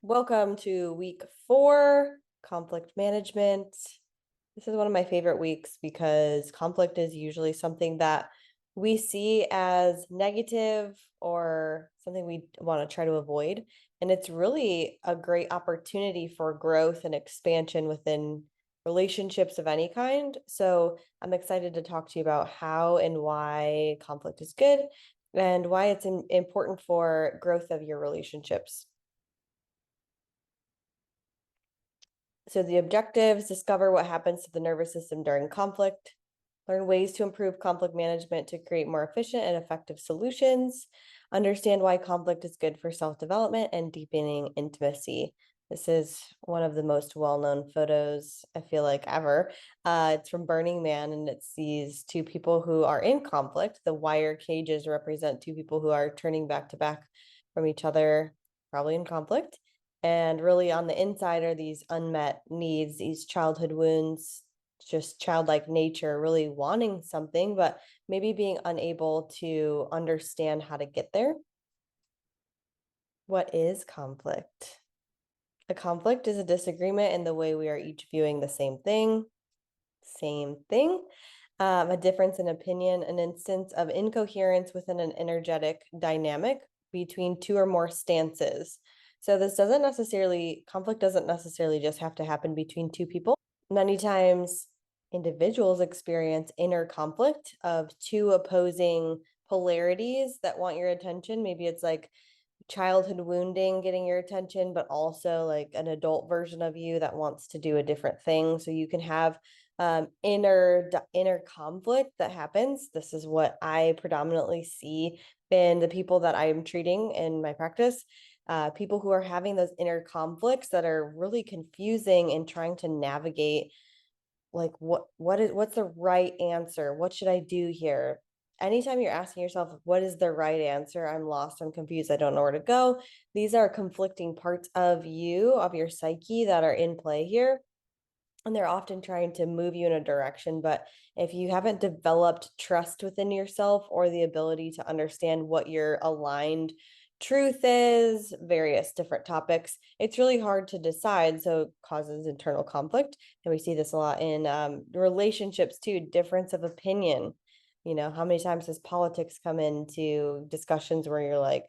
Welcome to week 4, conflict management. This is one of my favorite weeks because conflict is usually something that we see as negative or something we want to try to avoid. And it's really a great opportunity for growth and expansion within relationships of any kind. So I'm excited to talk to you about how and why conflict is good and why it's important for growth of your relationships. So the objectives: discover what happens to the nervous system during conflict, learn ways to improve conflict management to create more efficient and effective solutions, understand why conflict is good for self-development, and deepening intimacy. This is one of the most well-known photos, I feel like, ever. It's from Burning Man, and it's these two people who are in conflict. The wire cages represent two people who are turning back to back from each other, probably in conflict. And really on the inside are these unmet needs, these childhood wounds, just childlike nature, really wanting something, but maybe being unable to understand how to get there. What is conflict? A conflict is a disagreement in the way we are each viewing the same thing. A difference in opinion, an instance of incoherence within an energetic dynamic between two or more stances. So conflict doesn't necessarily just have to happen between two people. Many times individuals experience inner conflict of two opposing polarities that want your attention. Maybe it's like childhood wounding getting your attention, but also like an adult version of you that wants to do a different thing. So you can have inner conflict that happens. This is what I predominantly see in the people that I'm treating in my practice. People who are having those inner conflicts that are really confusing and trying to navigate, like, what's the right answer? What should I do here? Anytime you're asking yourself, what is the right answer? I'm lost, I'm confused, I don't know where to go. These are conflicting parts of you, of your psyche, that are in play here. And they're often trying to move you in a direction. But if you haven't developed trust within yourself or the ability to understand what your aligned truth is, various different topics, it's really hard to decide. So it causes internal conflict. And we see this a lot in relationships too, difference of opinion. How many times does politics come into discussions where you're like,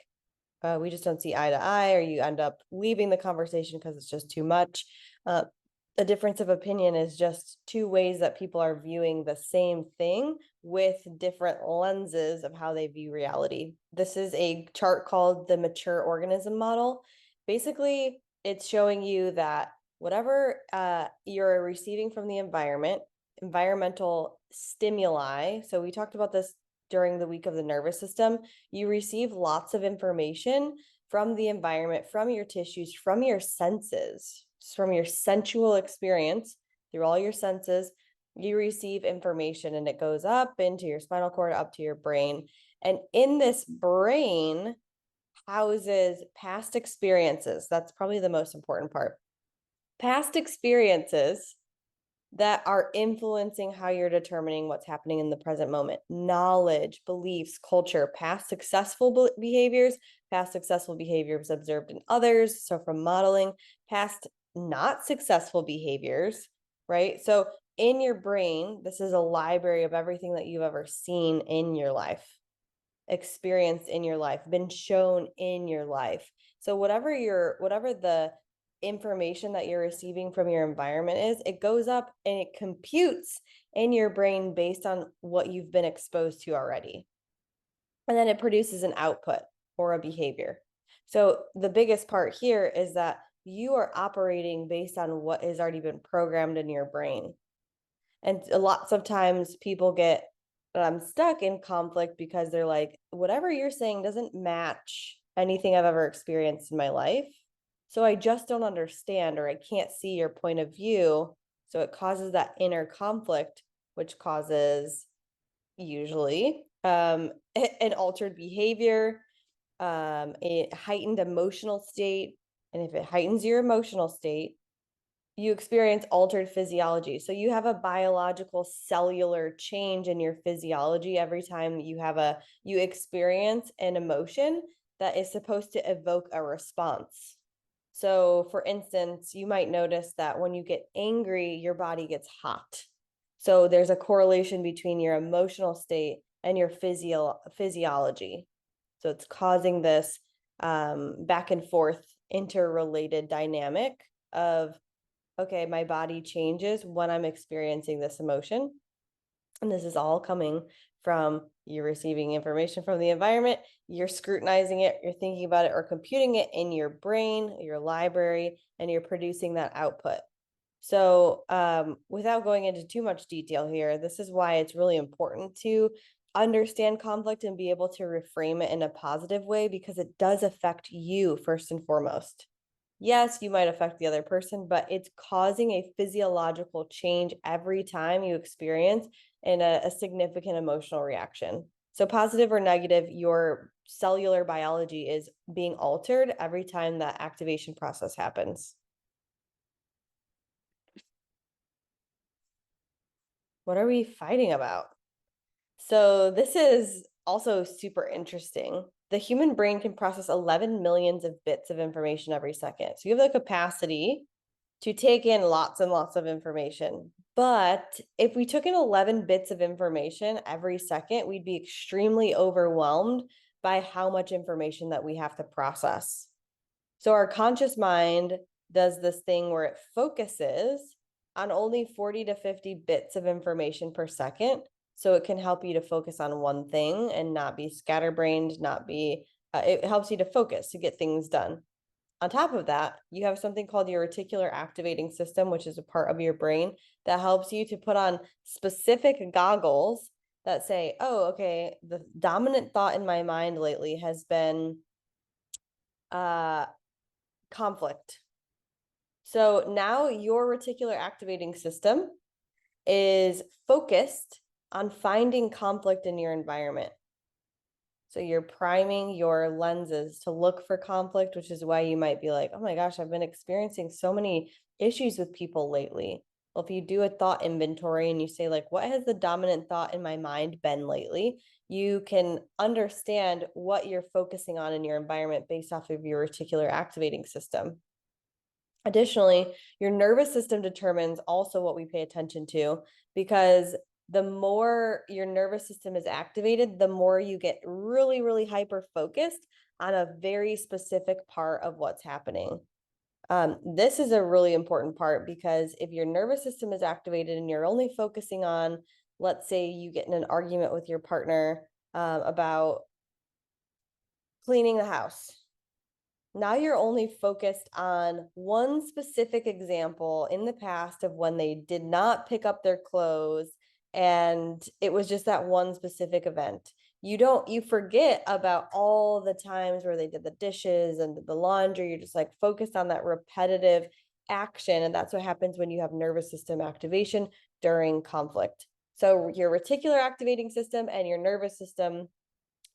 we just don't see eye to eye, or you end up leaving the conversation because it's just too much. A difference of opinion is just two ways that people are viewing the same thing with different lenses of how they view reality. This is a chart called the mature organism model. Basically, it's showing you that whatever you're receiving from the environmental stimuli. So we talked about this during the week of the nervous system. You receive lots of information from the environment, from your tissues, from your senses, from your sensual experience, through all your senses. You receive information and it goes up into your spinal cord, up to your brain. And in this brain houses past experiences. That's probably the most important part. Past experiences that are influencing how you're determining what's happening in the present moment. Knowledge, beliefs, culture, past successful behaviors observed in others. So from modeling, past not successful behaviors, right? So in your brain, this is a library of everything that you've ever seen in your life, experienced in your life, been shown in your life. So whatever the information that you're receiving from your environment is, it goes up and it computes in your brain based on what you've been exposed to already. And then it produces an output or a behavior. So the biggest part here is that you are operating based on what has already been programmed in your brain. And lots of times people get stuck in conflict because they're like, whatever you're saying doesn't match anything I've ever experienced in my life. So I just don't understand, or I can't see your point of view. So it causes that inner conflict, which causes usually an altered behavior, a heightened emotional state. And if it heightens your emotional state, you experience altered physiology. So you have a biological cellular change in your physiology every time you experience an emotion that is supposed to evoke a response. So, for instance, you might notice that when you get angry, your body gets hot. So, there's a correlation between your emotional state and your physiology. So, it's causing this back and forth interrelated dynamic of, okay, my body changes when I'm experiencing this emotion. And this is all coming from you receiving information from the environment, you're scrutinizing it, you're thinking about it or computing it in your brain, your library, and you're producing that output. So, without going into too much detail here, this is why it's really important to understand conflict and be able to reframe it in a positive way, because it does affect you first and foremost. Yes, you might affect the other person, but it's causing a physiological change every time you experience in a significant emotional reaction. So, positive or negative, your cellular biology is being altered every time that activation process happens. What are we fighting about? So, this is also super interesting. The human brain can process 11 millions of bits of information every second. So, you have the capacity to take in lots and lots of information. But if we took in 11 bits of information every second, we'd be extremely overwhelmed by how much information that we have to process. So our conscious mind does this thing where it focuses on only 40 to 50 bits of information per second. So it can help you to focus on one thing and not be scatterbrained, it helps you to focus to get things done. On top of that, you have something called your reticular activating system, which is a part of your brain that helps you to put on specific goggles that say, oh, okay, the dominant thought in my mind lately has been conflict. So now your reticular activating system is focused on finding conflict in your environment. So you're priming your lenses to look for conflict, which is why you might be like, oh my gosh, I've been experiencing so many issues with people lately. Well, if you do a thought inventory and you say, like, what has the dominant thought in my mind been lately? You can understand what you're focusing on in your environment based off of your reticular activating system. Additionally, your nervous system determines also what we pay attention to, because the more your nervous system is activated, the more you get really, really hyper focused on a very specific part of what's happening. This is a really important part, because if your nervous system is activated and you're only focusing on, let's say you get in an argument with your partner about cleaning the house. Now you're only focused on one specific example in the past of when they did not pick up their clothes, and it was just that one specific event. You forget about all the times where they did the dishes and the laundry. You're just like focused on that repetitive action. And that's what happens when you have nervous system activation during conflict. So your reticular activating system and your nervous system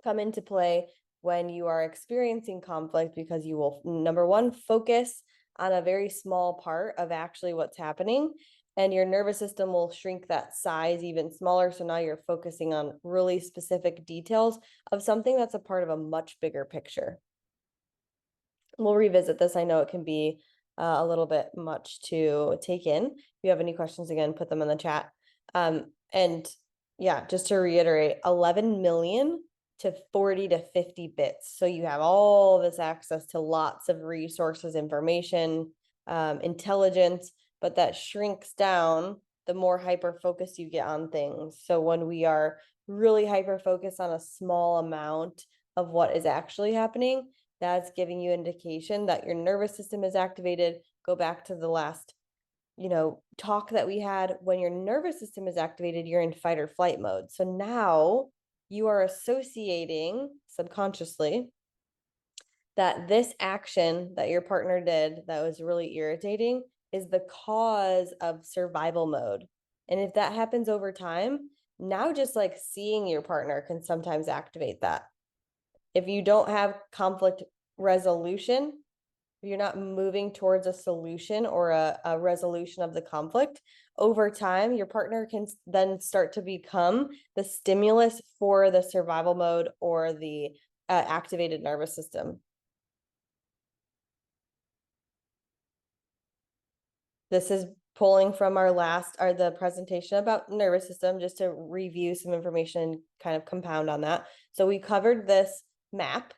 come into play when you are experiencing conflict, because you will, number one, focus on a very small part of actually what's happening, and your nervous system will shrink that size even smaller. So now you're focusing on really specific details of something that's a part of a much bigger picture. We'll revisit this. I know it can be a little bit much to take in. If you have any questions, again, put them in the chat. And yeah, just to reiterate, 11 million to 40 to 50 bits. So you have all this access to lots of resources, information, intelligence, but that shrinks down the more hyper focused you get on things. So when we are really hyper focused on a small amount of what is actually happening, that's giving you indication that your nervous system is activated. Go back to the last, talk that we had. When your nervous system is activated, you're in fight or flight mode. So now you are associating subconsciously that this action that your partner did that was really irritating is the cause of survival mode. And if that happens over time, now just like seeing your partner can sometimes activate that. If you don't have conflict resolution, if you're not moving towards a solution or a resolution of the conflict, over time, your partner can then start to become the stimulus for the survival mode or the activated nervous system. this is pulling from the presentation about nervous system, just to review some information, kind of compound on that. So we covered this map.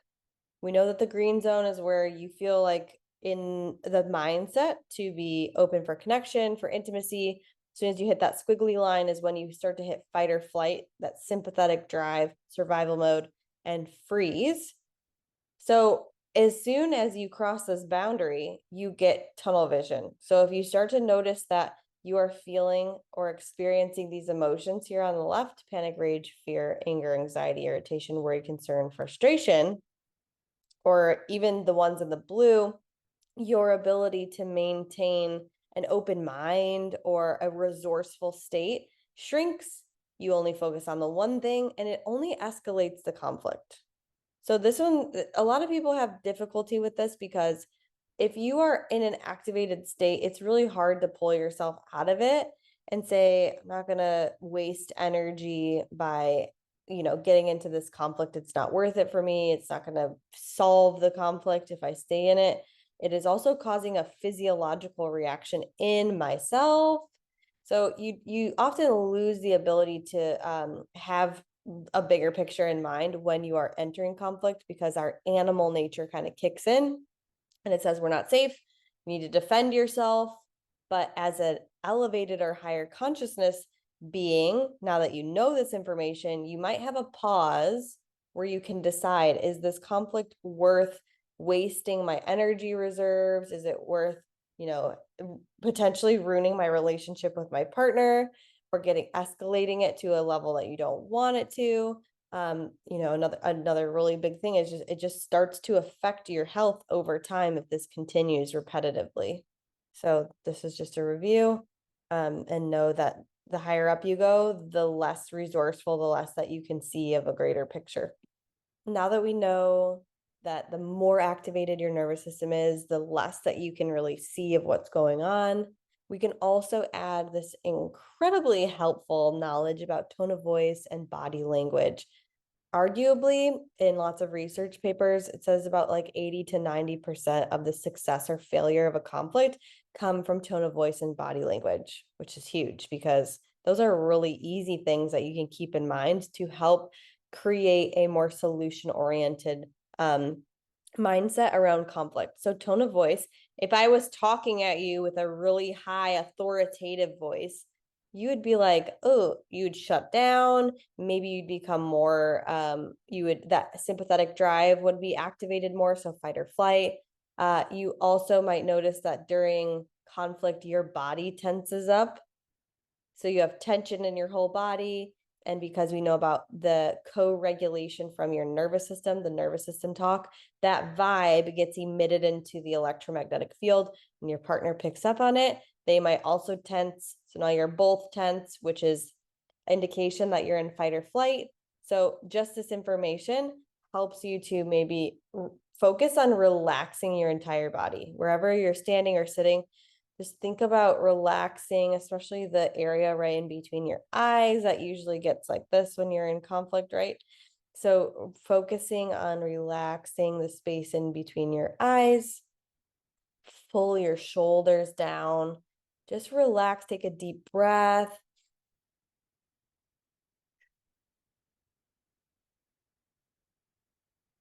We know that the green zone is where you feel like in the mindset to be open for connection, for intimacy. As soon as you hit that squiggly line is when you start to hit fight or flight, that sympathetic drive, survival mode, and freeze. So as soon as you cross this boundary, you get tunnel vision. So if you start to notice that you are feeling or experiencing these emotions here on the left, panic, rage, fear, anger, anxiety, irritation, worry, concern, frustration, or even the ones in the blue, your ability to maintain an open mind or a resourceful state shrinks. You only focus on the one thing, and it only escalates the conflict. So this one, a lot of people have difficulty with this because if you are in an activated state, it's really hard to pull yourself out of it and say, I'm not going to waste energy by, getting into this conflict. It's not worth it for me. It's not going to solve the conflict if I stay in it. It is also causing a physiological reaction in myself. So you often lose the ability to have a bigger picture in mind when you are entering conflict, because our animal nature kind of kicks in and it says we're not safe, you need to defend yourself. But as an elevated or higher consciousness being, now that you know this information, you might have a pause where you can decide, is this conflict worth wasting my energy reserves? Is it worth, potentially ruining my relationship with my partner, or escalating it to a level that you don't want it to? Another really big thing is it just starts to affect your health over time if this continues repetitively. So this is just a review, and know that the higher up you go, the less resourceful, the less that you can see of a greater picture. Now that we know that the more activated your nervous system is, the less that you can really see of what's going on, we can also add this incredibly helpful knowledge about tone of voice and body language. Arguably, in lots of research papers, it says about like 80 to 90% of the success or failure of a conflict come from tone of voice and body language, which is huge because those are really easy things that you can keep in mind to help create a more solution-oriented mindset around conflict. So tone of voice, if I was talking at you with a really high authoritative voice, you would be like, oh, you'd shut down. Maybe you'd become more, that sympathetic drive would be activated more. So fight or flight. You also might notice that during conflict, your body tenses up. So you have tension in your whole body. And because we know about the co-regulation from your nervous system, the nervous system talk, that vibe gets emitted into the electromagnetic field and your partner picks up on it. They might also tense. So now you're both tense, which is indication that you're in fight or flight. So just this information helps you to maybe focus on relaxing your entire body. Wherever you're standing or sitting, just think about relaxing, especially the area right in between your eyes that usually gets like this when you're in conflict, right? So focusing on relaxing the space in between your eyes, pull your shoulders down, just relax, take a deep breath.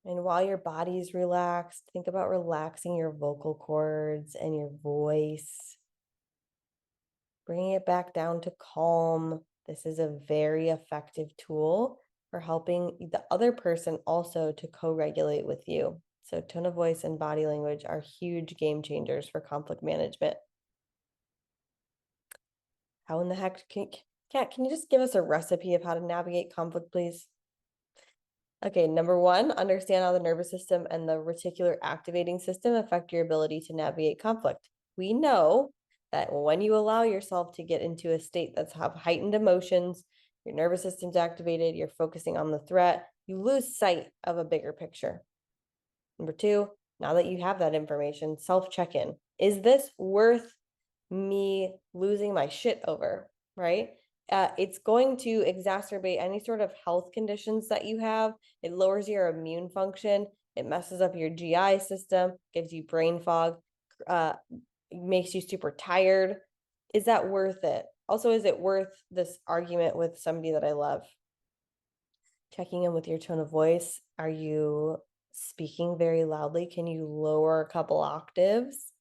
And while your body's relaxed, think about relaxing your vocal cords and your voice, bringing it back down to calm. This is a very effective tool for helping the other person also to co-regulate with you. So tone of voice and body language are huge game changers for conflict management. How in the heck Kat, can you just give us a recipe of how to navigate conflict, please? Okay, number one, understand how the nervous system and the reticular activating system affect your ability to navigate conflict. We know that when you allow yourself to get into a state that's have heightened emotions, your nervous system's activated, you're focusing on the threat, you lose sight of a bigger picture. Number two, now that you have that information, self-check-in. Is this worth me losing my shit over, right? It's going to exacerbate any sort of health conditions that you have. It lowers your immune function. It messes up your GI system, gives you brain fog, makes you super tired. is that worth it? Also, is it worth this argument with somebody that I love? Checking in with your tone of voice. Are you speaking very loudly? Can you lower a couple octaves?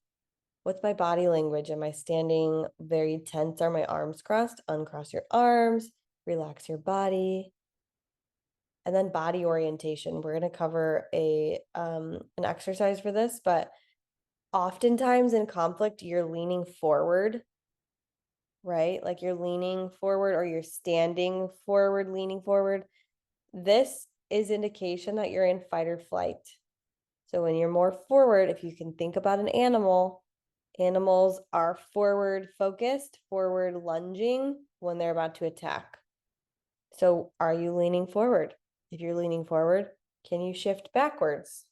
What's my body language? Am I standing very tense? Are my arms crossed? Uncross your arms, relax your body. And then body orientation. We're going to cover an exercise for this, but oftentimes in conflict, you're leaning forward, right? Like you're leaning forward or you're standing forward, leaning forward. This is indication that you're in fight or flight. So when you're more forward, if you can think about an animal, animals are forward focused, forward lunging when they're about to attack. So are you leaning forward? If you're leaning forward, can you shift backwards?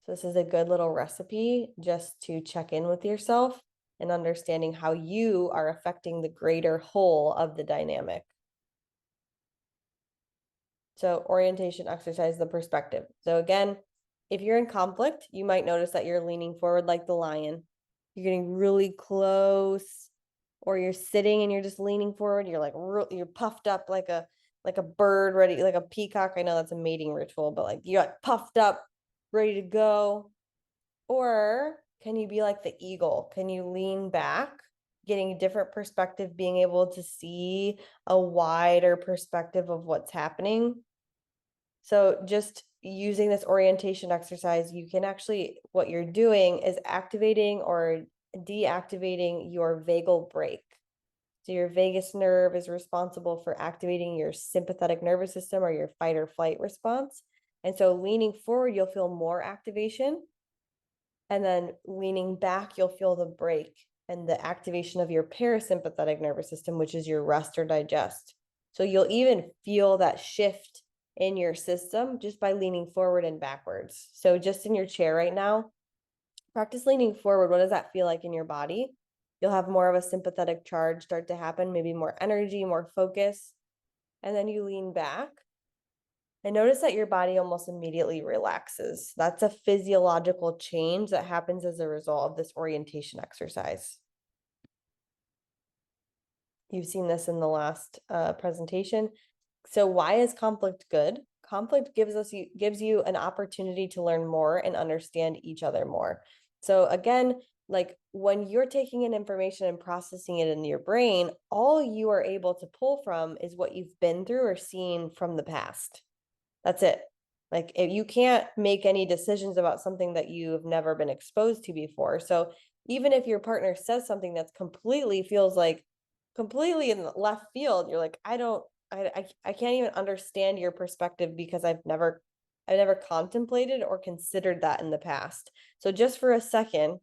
So this is a good little recipe just to check in with yourself and understanding how you are affecting the greater whole of the dynamic. So orientation exercise, the perspective. So again, if you're in conflict, you might notice that you're leaning forward like the lion. You're getting really close, or you're sitting and you're just leaning forward. You're like you're puffed up like a bird ready, like a peacock. I know that's a mating ritual, but like you got puffed up, ready to go. Or can you be like the eagle? Can you lean back, getting a different perspective, being able to see a wider perspective of what's happening? So just using this orientation exercise, you can actually, what you're doing is activating or deactivating your vagal brake. So your vagus nerve is responsible for activating your sympathetic nervous system or your fight or flight response. And so leaning forward, you'll feel more activation. And then leaning back, you'll feel the brake and the activation of your parasympathetic nervous system, which is your rest or digest. So you'll even feel that shift in your system just by leaning forward and backwards. So just in your chair right now, practice leaning forward. What does that feel like in your body? You'll have more of a sympathetic charge start to happen, maybe more energy, more focus. And then you lean back. And notice that your body almost immediately relaxes. That's a physiological change that happens as a result of this orientation exercise. You've seen this in the last presentation. So why is conflict good? Conflict gives you an opportunity to learn more and understand each other more. So again, like when you're taking in information and processing it in your brain, all you are able to pull from is what you've been through or seen from the past. That's it. Like if you can't make any decisions about something that you've never been exposed to before. So even if your partner says something that's feels like completely in the left field, you're like, I can't even understand your perspective because I've never contemplated or considered that in the past. So just for a second,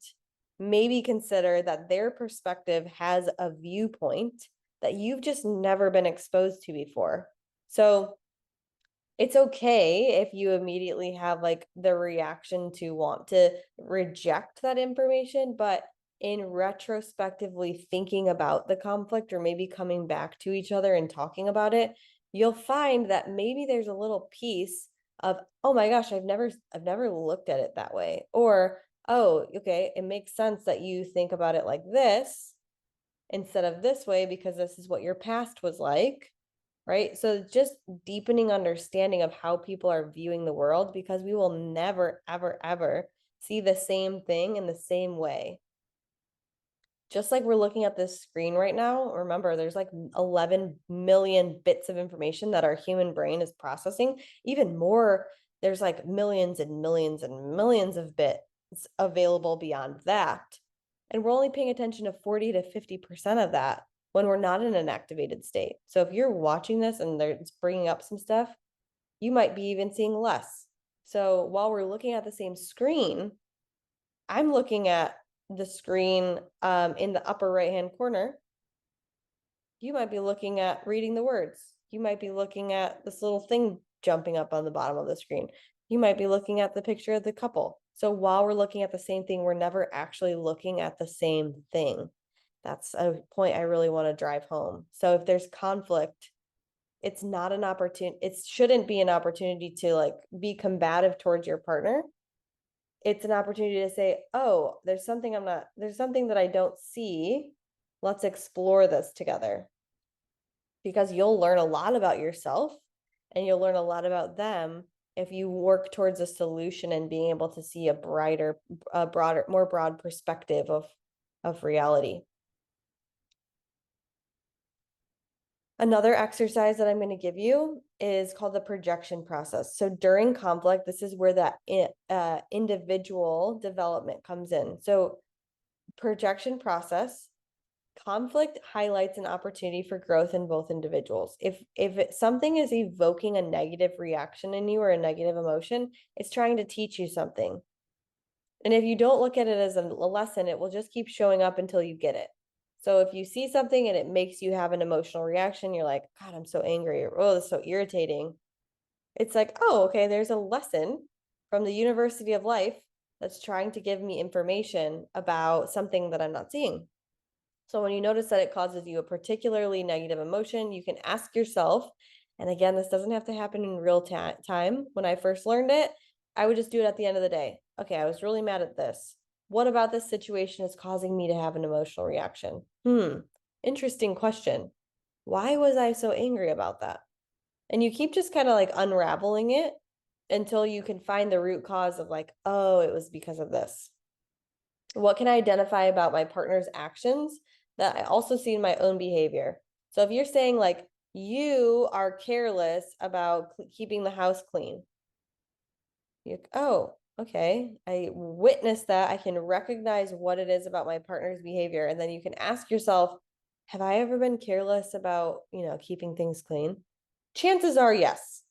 maybe consider that their perspective has a viewpoint that you've just never been exposed to before. So it's okay if you immediately have like the reaction to want to reject that information, but in retrospectively thinking about the conflict or maybe coming back to each other and talking about it, you'll find that maybe there's a little piece of, oh my gosh, I've never looked at it that way. Or, oh, okay, it makes sense that you think about it like this instead of this way because this is what your past was like. Right. So just deepening understanding of how people are viewing the world, because we will never, ever, ever see the same thing in the same way. Just like we're looking at this screen right now, remember, there's like 11 million bits of information that our human brain is processing. Even more, there's like millions and millions and millions of bits available beyond that. And we're only paying attention to 40 to 50% of that when we're not in an activated state. So if you're watching this and it's bringing up some stuff, you might be even seeing less. So while we're looking at the same screen, I'm looking at the screen in the upper right-hand corner. You might be looking at reading the words. You might be looking at this little thing jumping up on the bottom of the screen. You might be looking at the picture of the couple. So while we're looking at the same thing, we're never actually looking at the same thing. That's a point I really want to drive home. So if there's conflict, it's not an opportunity. It shouldn't be an opportunity to like be combative towards your partner. it's an opportunity to say, oh, there's something that I don't see. Let's explore this together. Because you'll learn a lot about yourself and you'll learn a lot about them if you work towards a solution and being able to see a broader, more broad perspective of reality. Another exercise that I'm going to give you is called the projection process. So during conflict, this is where that individual development comes in. So projection process, conflict highlights an opportunity for growth in both individuals. If something is evoking a negative reaction in you or a negative emotion, it's trying to teach you something. And if you don't look at it as a lesson, it will just keep showing up until you get it. So if you see something and it makes you have an emotional reaction, you're like, God, I'm so angry, or oh, this is so irritating. It's like, oh, okay, there's a lesson from the University of Life that's trying to give me information about something that I'm not seeing. So when you notice that it causes you a particularly negative emotion, you can ask yourself, and again, this doesn't have to happen in real time. When I first learned it, I would just do it at the end of the day. Okay, I was really mad at this. What about this situation is causing me to have an emotional reaction? Interesting question. Why was I so angry about that? And you keep just kind of like unraveling it until you can find the root cause of like, oh, it was because of this. What can I identify about my partner's actions that I also see in my own behavior? So if you're saying like you are careless about keeping the house clean, oh, okay, I witnessed that. I can recognize what it is about my partner's behavior. And then you can ask yourself, have I ever been careless about, keeping things clean? Chances are yes.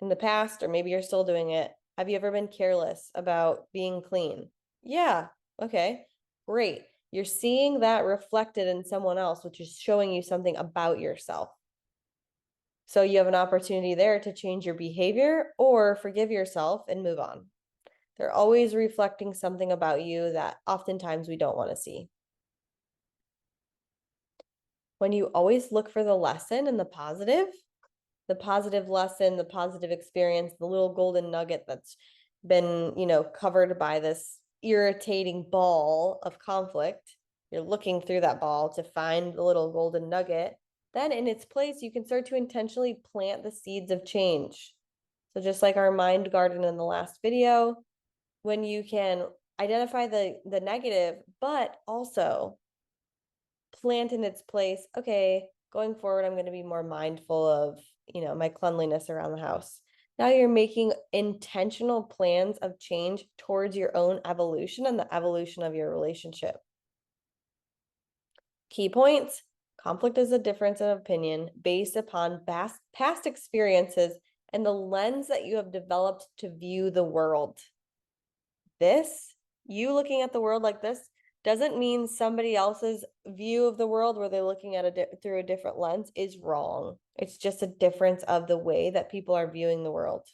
In the past, or maybe you're still doing it. Have you ever been careless about being clean? Yeah. Okay. Great. You're seeing that reflected in someone else, which is showing you something about yourself. So you have an opportunity there to change your behavior or forgive yourself and move on. They're always reflecting something about you that oftentimes we don't want to see. When you always look for the lesson and the positive lesson, the positive experience, the little golden nugget that's been, covered by this irritating ball of conflict. You're looking through that ball to find the little golden nugget. Then in its place, you can start to intentionally plant the seeds of change. So just like our mind garden in the last video, when you can identify the negative, but also plant in its place, okay, going forward, I'm going to be more mindful of, my cleanliness around the house. Now you're making intentional plans of change towards your own evolution and the evolution of your relationship. Key points: conflict is a difference of opinion based upon past experiences and the lens that you have developed to view the world. You looking at the world like this doesn't mean somebody else's view of the world where they're looking at it through a different lens is wrong. It's just a difference of the way that people are viewing the world.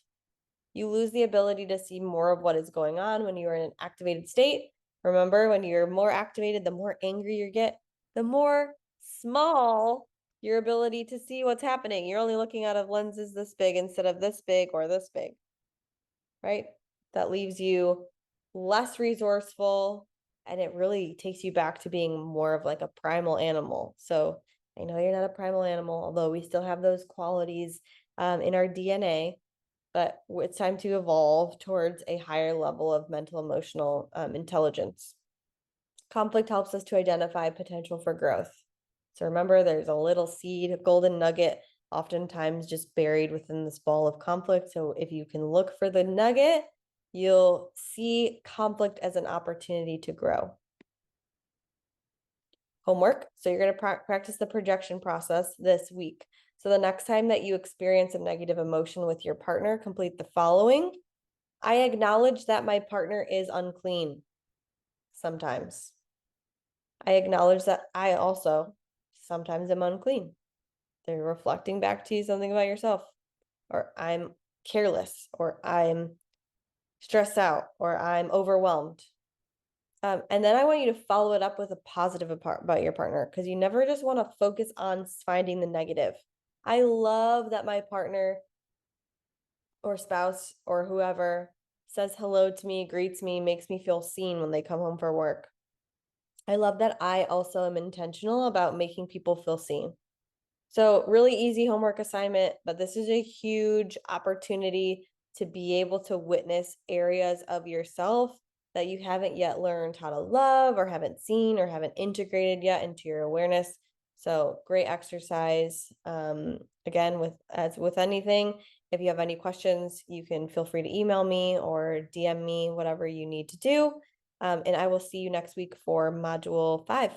You lose the ability to see more of what is going on when you are in an activated state. Remember, when you're more activated, the more angry you get, the more small your ability to see what's happening. You're only looking out of lenses this big instead of this big or this big, right? That leaves you less resourceful, and it really takes you back to being more of like a primal animal. So I know you're not a primal animal, although we still have those qualities in our DNA, but it's time to evolve towards a higher level of mental emotional intelligence. Conflict helps us to identify potential for growth. So remember, there's a little seed, a golden nugget, oftentimes just buried within this ball of conflict. So if you can look for the nugget, you'll see conflict as an opportunity to grow. Homework. So you're going to practice the projection process this week. So the next time that you experience a negative emotion with your partner, complete the following. I acknowledge that my partner is unclean sometimes. I acknowledge that I also sometimes am unclean. They're reflecting back to you something about yourself, or I'm careless, or I'm stressed out, or I'm overwhelmed. And then I want you to follow it up with a positive about your partner, because you never just want to focus on finding the negative. I love that my partner or spouse or whoever says hello to me, greets me, makes me feel seen when they come home from work. I love that I also am intentional about making people feel seen. So, really easy homework assignment, but this is a huge opportunity to be able to witness areas of yourself that you haven't yet learned how to love or haven't seen or haven't integrated yet into your awareness. So, great exercise. Again, with as with anything, if you have any questions, you can feel free to email me or DM me, whatever you need to do. And I will see you next week for module 5.